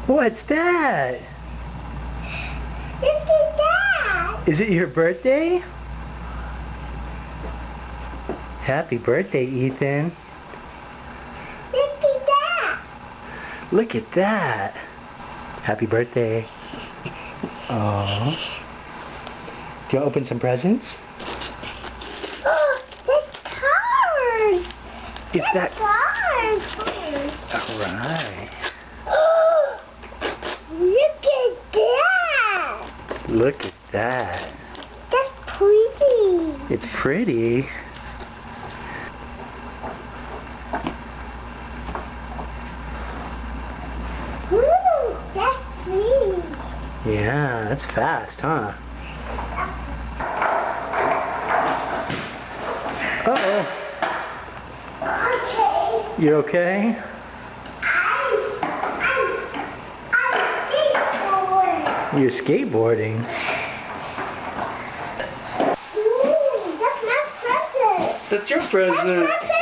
What's that? Look at that! Is it your birthday? Happy birthday, Ethan. Look at that! Look at that. Happy birthday. Aww. Do you want to open some presents? Oh, that's cars! Is that... Cars! Alright. Oh, look at that! Look at that. That's pretty. It's pretty. Ooh, that's pretty. Yeah, that's fast, huh? Uh-oh. Okay. You okay? I'm You're skateboarding. Ooh, that's my present. That's your That's present. my present.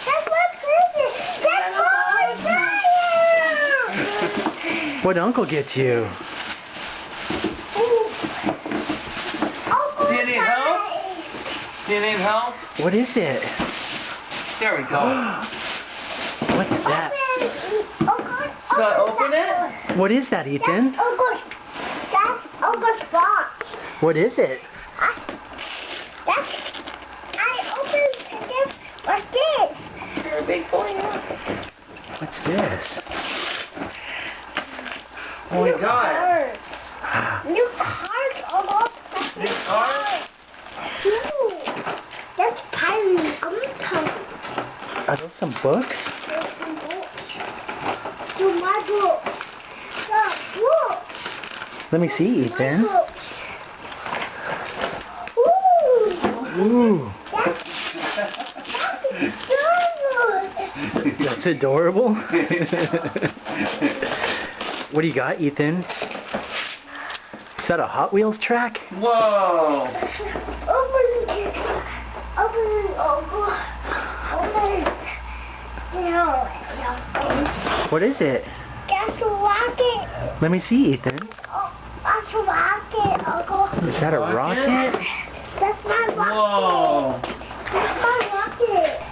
That's my present. That's my present. What'd Uncle get you? Do you need help? Do you need help? What is it? There we go. What's that? Should I open it? What is that, Ethan? That's Uncle's box. What is it? I opened it. What's this? You're a big boy now. What's this? Oh my god. New cards, Uncle. New cards? Ooh, that's Pirate Gumto. Are those some books? Do my books. The books. Let me see, Ethan. My books. Ooh, Ooh, that's that's adorable. What do you got, Ethan? Is that a Hot Wheels track? Whoa. Open it, Uncle. Open it. No. What is it? That's a rocket. Let me see, Ethan. Oh, that's a rocket, Uncle. Is that a rocket? That's my rocket. Whoa. That's my rocket.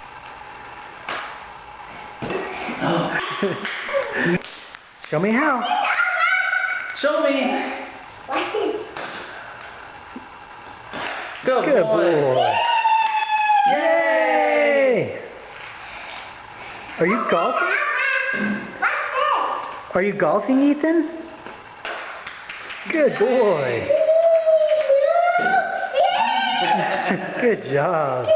Show me how. Show me. Rocket. Good, boy. Yay! Are you golfing? Are you golfing, Ethan? Good boy. Good job.